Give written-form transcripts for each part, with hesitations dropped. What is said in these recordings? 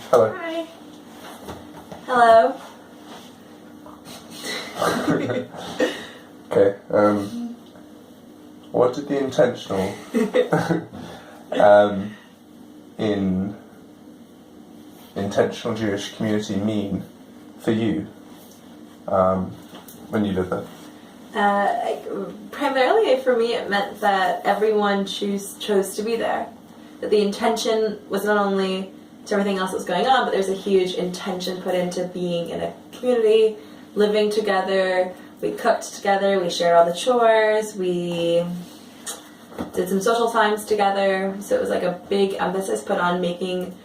Hello. Hi. Hello. Okay. What did the intentional in intentional Jewish community mean for you when you lived there? Primarily for me, it meant that everyone chose to be there. That the intention was not only to everything else that's going on, but there's a huge intention put into being in a community, living together. We cooked together, we shared all the chores, we did some social times together. So it was like a big emphasis put on making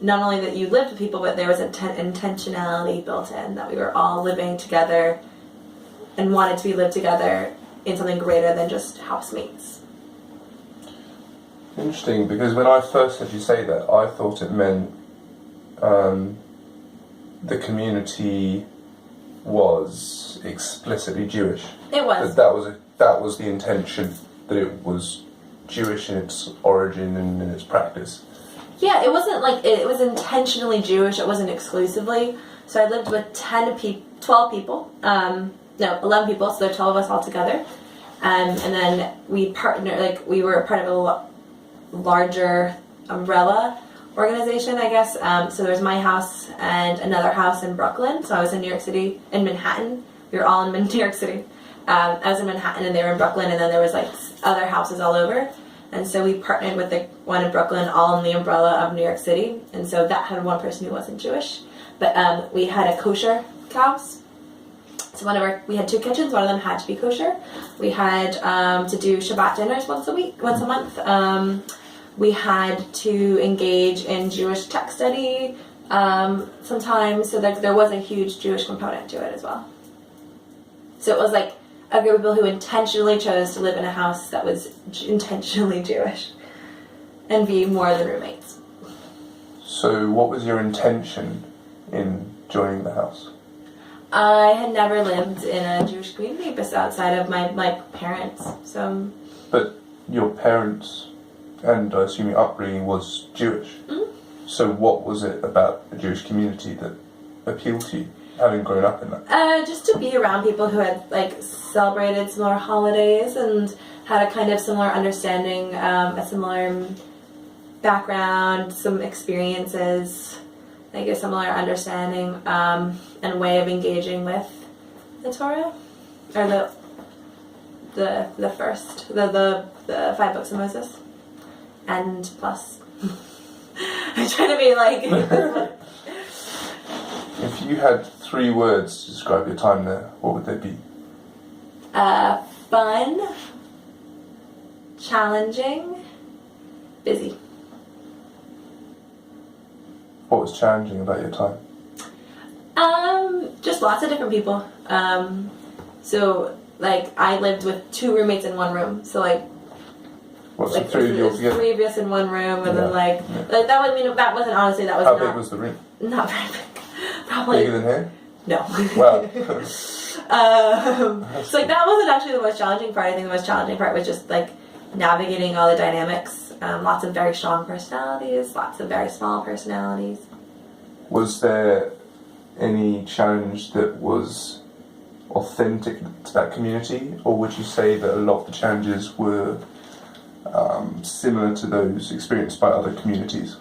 not only that you lived with people, but there was intentionality built in, that we were all living together and wanted to be lived together in something greater than just housemates. Interesting, because when I first heard you say that, I thought it meant the community was explicitly Jewish. It was. That was the intention, that it was Jewish in its origin and in its practice. Yeah, it wasn't like it was intentionally Jewish. It wasn't exclusively. So I lived with 12 people. 11 people. So there are 12 of us all together. And then we partnered. Like we were part of a larger umbrella organization, I guess. So there was my house and another house in Brooklyn. So I was in New York City, in Manhattan. We were all in New York City. I was in Manhattan and they were in Brooklyn, and then there was like other houses all over. And so we partnered with the one in Brooklyn, all in the umbrella of New York City. And so that had one person who wasn't Jewish. But we had a kosher house. So we had 2 kitchens. One of them had to be kosher. We had to do Shabbat dinners once a month. We had to engage in Jewish text study sometimes. So there was a huge Jewish component to it as well. So it was like a group of people who intentionally chose to live in a house that was intentionally Jewish and be more than roommates. So what was your intention in joining the house? I had never lived in a Jewish community outside of my parents. So. But your parents, and I assume your upbringing, was Jewish. Mm-hmm. So what was it about the Jewish community that appealed to you, having grown up in that? Just to be around people who had like celebrated similar holidays and had a kind of similar understanding, a similar background, some experiences, like a similar understanding and way of engaging with the Torah, or the 5 books of Moses, and plus. I'm trying to be like. If you had 3 words to describe your time there, what would they be? Fun, challenging, busy. What was challenging about your time? Just lots of different people. So like I lived with 2 roommates in one room. So like. What's like the 3 of you altogether? 3 of us in one room, and then like that wasn't honestly that was. How big was the room? Not very big. Probably bigger than here. No. Wow. So like that wasn't actually the most challenging part. I think the most challenging part was just like navigating all the dynamics. Lots of very strong personalities, lots of very small personalities. Was there any challenge that was authentic to that community, or would you say that a lot of the challenges were similar to those experienced by other communities?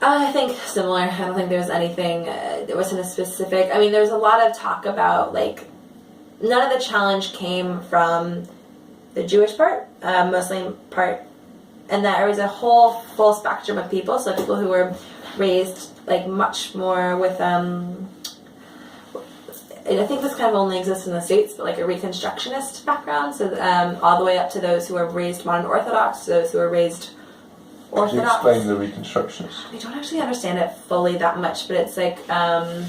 I think similar. I don't think there was anything, there wasn't a specific, I mean, there was a lot of talk about, like, none of the challenge came from the Jewish part, Muslim part, and that there was a whole full spectrum of people, so people who were raised, like, much more with, I think this kind of only exists in the States, but like a Reconstructionist background, so all the way up to those who were raised modern Orthodox, to those who were raised Orthodox. Can you explain the Reconstructionists? I don't actually understand it fully that much, but it's like in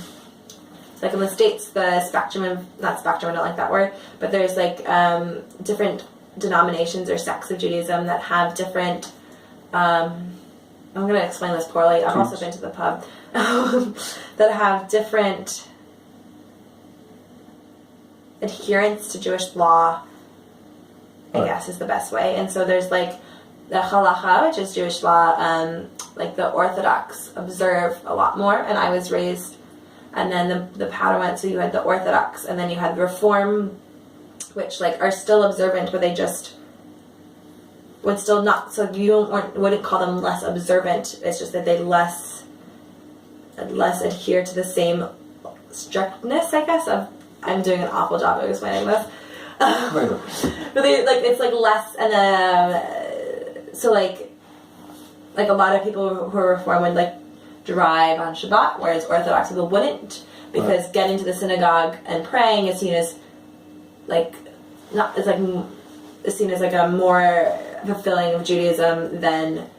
the States, the spectrum of, not spectrum, I don't like that word, but there's like different denominations or sects of Judaism that have different, I'm going to explain this poorly, I've also been to the pub, that have different adherence to Jewish law, I guess is the best way. And so there's like the halacha, which is Jewish law, like the Orthodox observe a lot more, and I was raised, and then the pattern went, so you had the Orthodox, and then you had the Reform, which like are still observant, but they just would still not, so you wouldn't call them less observant, it's just that they less adhere to the same strictness, I guess, of, I'm doing an awful job of explaining this. But they, like, it's like less, and so like a lot of people who are Reform would like drive on Shabbat, whereas Orthodox people wouldn't, because getting to the synagogue and praying is seen as like not, it's like is seen as like a more fulfilling of Judaism than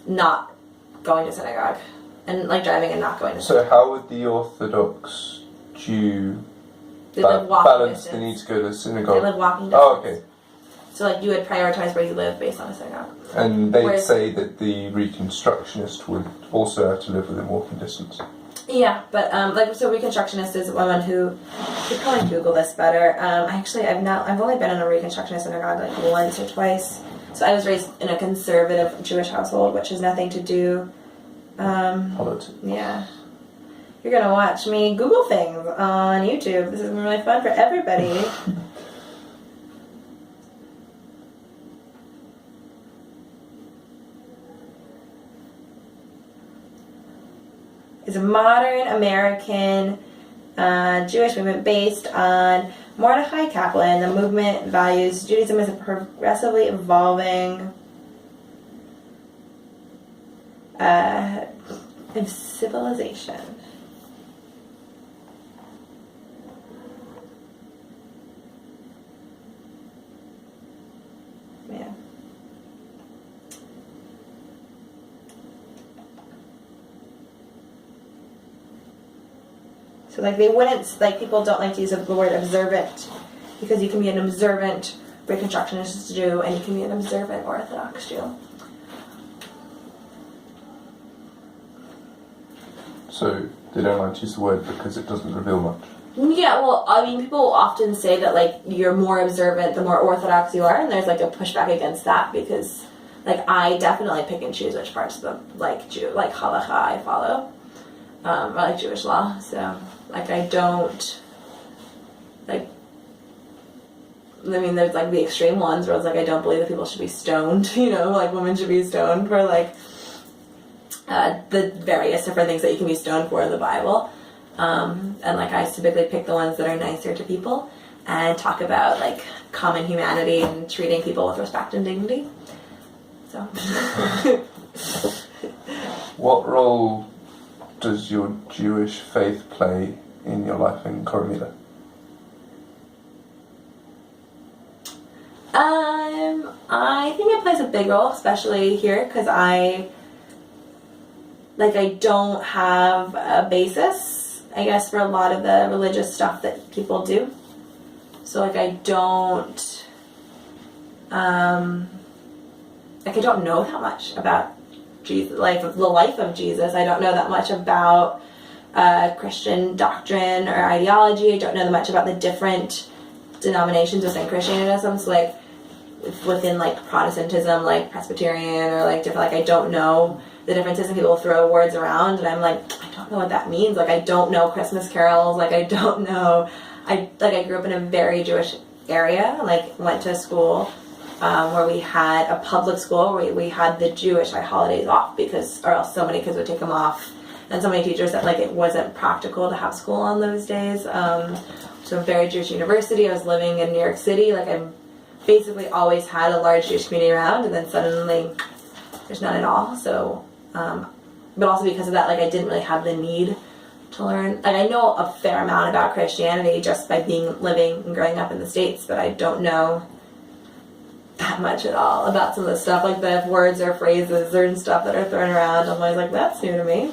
not going to synagogue and like driving and not going to synagogue. So how would the Orthodox Jew balance the need to go to synagogue? They live walking distance. Oh, okay. So like you would prioritize where you live based on a synagogue. And they'd say that the Reconstructionist would also have to live within walking distance. Yeah, but like, so Reconstructionist is one who, you could probably Google this better. I've only been in a Reconstructionist synagogue like once or twice. So I was raised in a conservative Jewish household, which has nothing to do. Politics. Yeah. You're gonna watch me Google things on YouTube. This is gonna be really fun for everybody. Is a modern American Jewish movement based on Mordechai Kaplan. The movement values Judaism as a progressively evolving civilization. Yeah. So like they wouldn't, like people don't like to use the word observant because you can be an observant Reconstructionist Jew and you can be an observant Orthodox Jew. So they don't like to use the word because it doesn't reveal much. Yeah, well, I mean, people often say that like you're more observant the more Orthodox you are, and there's like a pushback against that because like I definitely pick and choose which parts of the like halacha I follow, or like Jewish law. So like I don't like. I mean, there's like the extreme ones where it's like I don't believe that people should be stoned. You know, like women should be stoned for like the various different things that you can be stoned for in the Bible. And like I typically pick the ones that are nicer to people and talk about like common humanity and treating people with respect and dignity. So. What role does your Jewish faith play in your life in Coromila? I think it plays a big role, especially here, because I don't have a basis, I guess, for a lot of the religious stuff that people do. So like I don't know that much about Jesus, the life of Jesus. I don't know that much about Christian doctrine or ideology. I don't know that much about the different denominations within Christianism. So like within like Protestantism, like Presbyterian or like different, like I don't know the differences, and people throw words around and I'm like, I don't know what that means. Like I don't know Christmas carols. Like I don't know. I grew up in a very Jewish area. Like went to a school where we had a public school where we had the Jewish holidays off because, or else so many kids would take them off, and so many teachers said like it wasn't practical to have school on those days. So a very Jewish university. I was living in New York City. Like I basically always had a large Jewish community around, and then suddenly there's none at all. So, but also because of that, like I didn't really have the need to learn. Like I know a fair amount about Christianity just by living and growing up in the States, but I don't know that much at all about some of the stuff, like the words or phrases or stuff that are thrown around. I'm always like, that's new to me.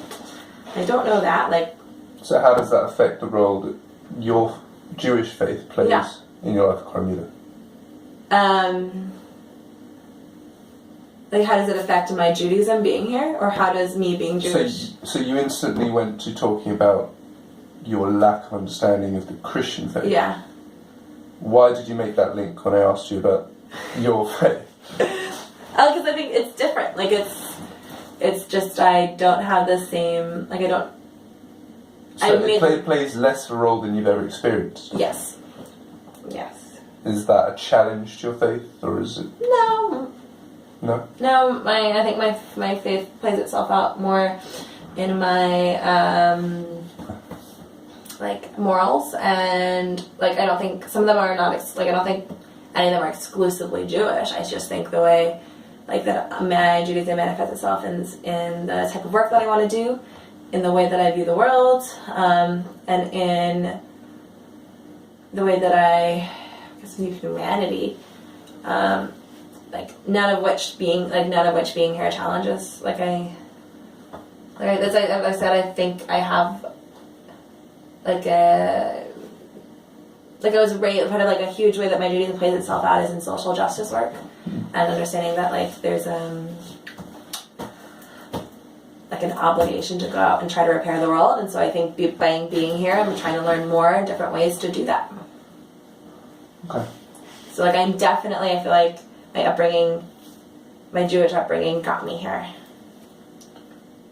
I don't know that. Like, so how does that affect the role that your Jewish faith plays in your life at Coromila? Like how does it affect my Judaism being here, or how does me being Jewish? So you instantly went to talking about your lack of understanding of the Christian faith. Yeah. Why did you make that link when I asked you about your faith? Because I think it's different. Like it's just I don't have the same. Like I don't. So it plays less of a role than you've ever experienced. Yes. Yes. Is that a challenge to your faith, or is it? No. No. No. I think my faith plays itself out more in my like morals, and like I don't think some of them are not like I don't think any of them are exclusively Jewish. I just think the way like that my Judaism manifests itself in the type of work that I want to do, in the way that I view the world, and in the way that I guess view humanity. Like none of which being here challenges. Like as I said, I think I have like I was raised part of like a huge way that my Judaism plays itself out is in social justice work, and understanding that like there's like an obligation to go out and try to repair the world, and so I think by being here, I'm trying to learn more different ways to do that. Okay. So like I feel like my upbringing, my Jewish upbringing, got me here.